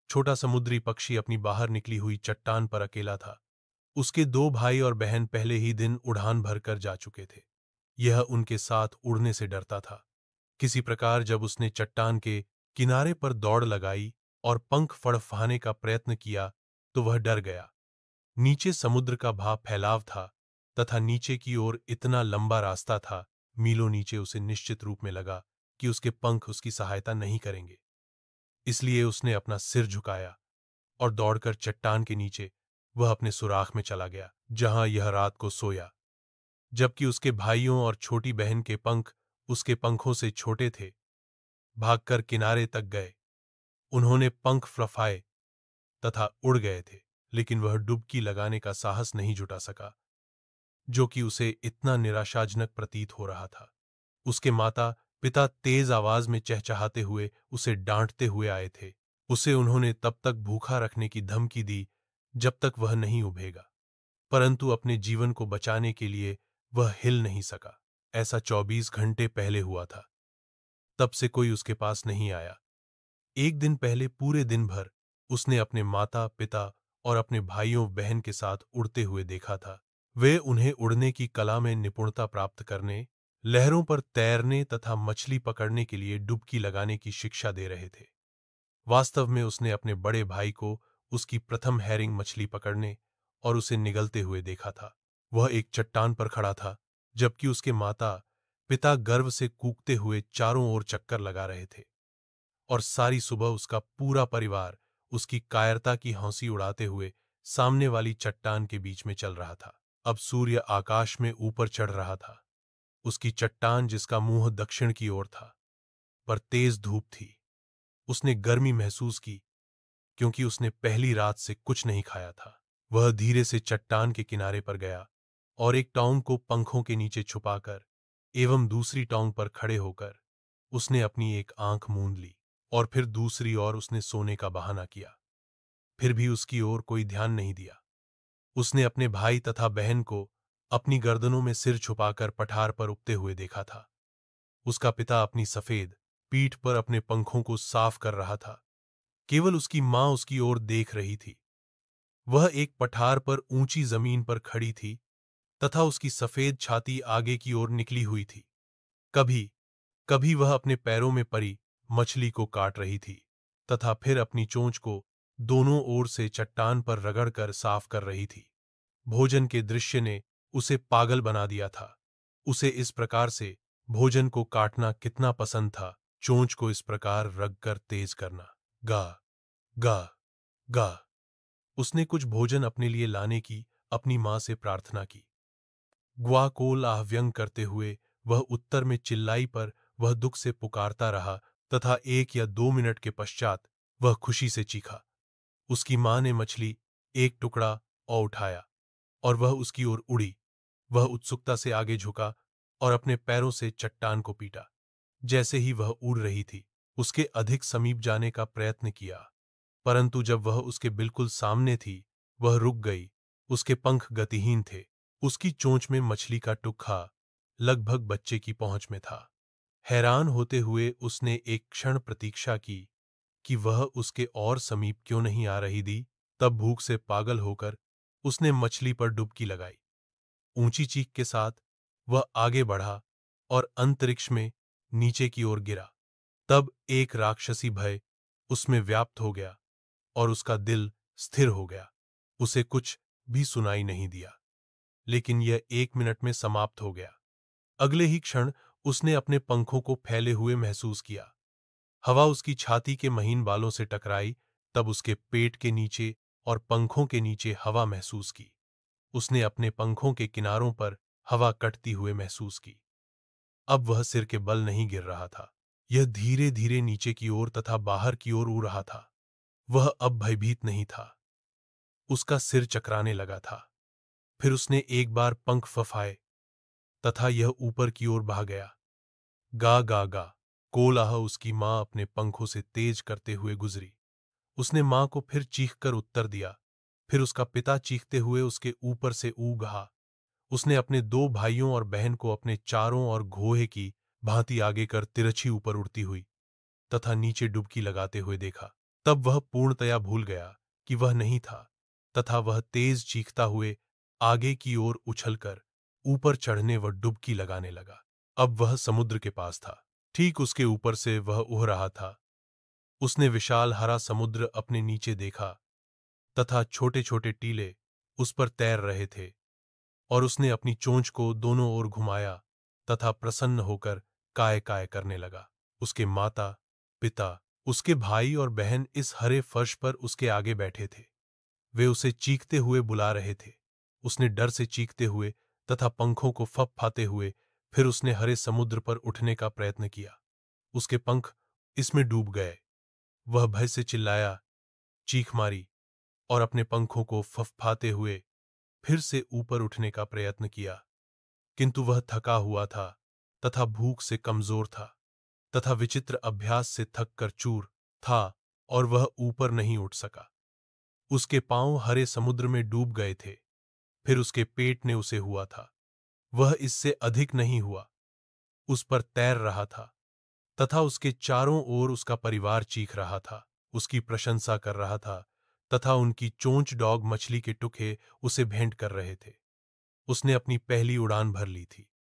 छोटा समुद्री पक्षी अपनी बाहर निकली हुई चट्टान पर अकेला था। उसके दो भाई और बहन पहले ही दिन उड़ान भरकर जा चुके थे। यह उनके साथ उड़ने से डरता था। किसी प्रकार जब उसने चट्टान के किनारे पर दौड़ लगाई और पंख फड़फड़ाने का प्रयत्न किया तो वह डर गया। नीचे समुद्र का भाव फैलाव था तथा नीचे की ओर इतना लंबा रास्ता था, मीलों नीचे उसे निश्चित रूप में लगा कि उसके पंख उसकी सहायता नहीं करेंगे। इसलिए उसने अपना सिर झुकाया और दौड़कर चट्टान के नीचे वह अपने सुराख में चला गया, जहां यह रात को सोया। जबकि उसके भाइयों और छोटी बहन के पंख उसके पंखों से छोटे थे, भागकर किनारे तक गए। उन्होंने पंख फड़फड़ाए तथा उड़ गए थे, लेकिन वह डुबकी लगाने का साहस नहीं जुटा सका, जो कि उसे इतना निराशाजनक प्रतीत हो रहा था। उसके माता पिता तेज आवाज में चहचहाते हुए उसे डांटते हुए आए थे। उसे उन्होंने तब तक भूखा रखने की धमकी दी जब तक वह नहीं उभेगा, परंतु अपने जीवन को बचाने के लिए वह हिल नहीं सका। ऐसा 24 घंटे पहले हुआ था। तब से कोई उसके पास नहीं आया। एक दिन पहले पूरे दिन भर उसने अपने माता पिता और अपने भाइयों बहन के साथ उड़ते हुए देखा था। वे उन्हें उड़ने की कला में निपुणता प्राप्त करने, लहरों पर तैरने तथा मछली पकड़ने के लिए डुबकी लगाने की शिक्षा दे रहे थे। वास्तव में उसने अपने बड़े भाई को उसकी प्रथम हैरिंग मछली पकड़ने और उसे निगलते हुए देखा था। वह एक चट्टान पर खड़ा था, जबकि उसके माता पिता गर्व से कूकते हुए चारों ओर चक्कर लगा रहे थे, और सारी सुबह उसका पूरा परिवार उसकी कायरता की हंसी उड़ाते हुए सामने वाली चट्टान के बीच में चल रहा था। अब सूर्य आकाश में ऊपर चढ़ रहा था। उसकी चट्टान, जिसका मुंह दक्षिण की ओर था, पर तेज धूप थी। उसने गर्मी महसूस की, क्योंकि उसने पहली रात से कुछ नहीं खाया था। वह धीरे से चट्टान के किनारे पर गया और एक टोंग को पंखों के नीचे छुपाकर एवं दूसरी टोंग पर खड़े होकर उसने अपनी एक आंख मूंद ली, और फिर दूसरी ओर उसने सोने का बहाना किया। फिर भी उसकी ओर कोई ध्यान नहीं दिया। उसने अपने भाई तथा बहन को अपनी गर्दनों में सिर छुपाकर पठार पर उगते हुए देखा था। उसका पिता अपनी सफेद पीठ पर अपने पंखों को साफ कर रहा था। केवल उसकी मां उसकी ओर देख रही थी। वह एक पठार पर ऊंची जमीन पर खड़ी थी तथा उसकी सफेद छाती आगे की ओर निकली हुई थी। कभी कभी वह अपने पैरों में पड़ी मछली को काट रही थी तथा फिर अपनी चोंच को दोनों ओर से चट्टान पर रगड़कर साफ कर रही थी। भोजन के दृश्य ने उसे पागल बना दिया था। उसे इस प्रकार से भोजन को काटना कितना पसंद था, चोंच को इस प्रकार रगकर तेज करना। गा गा गा। उसने कुछ भोजन अपने लिए लाने की अपनी मां से प्रार्थना की। ग्वाकोल आह्व्यंग करते हुए वह उत्तर में चिल्लाई, पर वह दुख से पुकारता रहा तथा 1 या 2 मिनट के पश्चात वह खुशी से चीखा। उसकी मां ने मछली एक टुकड़ा और उठाया और वह उसकी ओर उड़ी। वह उत्सुकता से आगे झुका और अपने पैरों से चट्टान को पीटा। जैसे ही वह उड़ रही थी, उसके अधिक समीप जाने का प्रयत्न किया, परंतु जब वह उसके बिल्कुल सामने थी, वह रुक गई। उसके पंख गतिहीन थे। उसकी चोंच में मछली का टुकड़ा लगभग बच्चे की पहुंच में था। हैरान होते हुए उसने एक क्षण प्रतीक्षा की कि वह उसके और समीप क्यों नहीं आ रही थी। तब भूख से पागल होकर उसने मछली पर डुबकी लगाई। ऊंची चीख के साथ वह आगे बढ़ा और अंतरिक्ष में नीचे की ओर गिरा। तब एक राक्षसी भय उसमें व्याप्त हो गया और उसका दिल स्थिर हो गया। उसे कुछ भी सुनाई नहीं दिया, लेकिन यह 1 मिनट में समाप्त हो गया। अगले ही क्षण उसने अपने पंखों को फैले हुए महसूस किया। हवा उसकी छाती के महीन बालों से टकराई। तब उसके पेट के नीचे और पंखों के नीचे हवा महसूस की। उसने अपने पंखों के किनारों पर हवा कटती हुए महसूस की। अब वह सिर के बल नहीं गिर रहा था। यह धीरे धीरे नीचे की ओर तथा बाहर की ओर उड़ रहा था। वह अब भयभीत नहीं था। उसका सिर चकराने लगा था। फिर उसने एक बार पंख फफाए तथा यह ऊपर की ओर भाग गया। गा गा गा। कोलाह उसकी मां अपने पंखों से तेज करते हुए गुजरी। उसने मां को फिर चीखकर उत्तर दिया। फिर उसका पिता चीखते हुए उसके ऊपर से ऊगा। उसने अपने दो भाइयों और बहन को अपने चारों ओर घोड़े की भांति आगे कर तिरछी ऊपर उड़ती हुई तथा नीचे डुबकी लगाते हुए देखा। तब वह पूर्णतया भूल गया कि वह नहीं था, तथा वह तेज चीखता हुए आगे की ओर उछलकर ऊपर चढ़ने व डुबकी लगाने लगा। अब वह समुद्र के पास था। ठीक उसके ऊपर से वह उड़ रहा था। उसने विशाल हरा समुद्र अपने नीचे देखा तथा छोटे छोटे टीले उस पर तैर रहे थे, और उसने अपनी चोंच को दोनों ओर घुमाया तथा प्रसन्न होकर काय काय करने लगा। उसके माता पिता, उसके भाई और बहन इस हरे फर्श पर उसके आगे बैठे थे। वे उसे चीखते हुए बुला रहे थे। उसने डर से चीखते हुए तथा पंखों को फपफाते हुए फिर उसने हरे समुद्र पर उठने का प्रयत्न किया। उसके पंख इसमें डूब गए। वह भय से चिल्लाया, चीख मारी और अपने पंखों को फफाते हुए फिर से ऊपर उठने का प्रयत्न किया, किंतु वह थका हुआ था तथा भूख से कमजोर था तथा विचित्र अभ्यास से थक कर चूर था, और वह ऊपर नहीं उठ सका। उसके पांव हरे समुद्र में डूब गए थे। फिर उसके पेट ने उसे हुआ था। वह इससे अधिक नहीं हुआ, उस पर तैर रहा था तथा उसके चारों ओर उसका परिवार चीख रहा था, उसकी प्रशंसा कर रहा था तथा उनकी चोंच डॉग मछली के टुकड़े उसे भेंट कर रहे थे। उसने अपनी पहली उड़ान भर ली थी।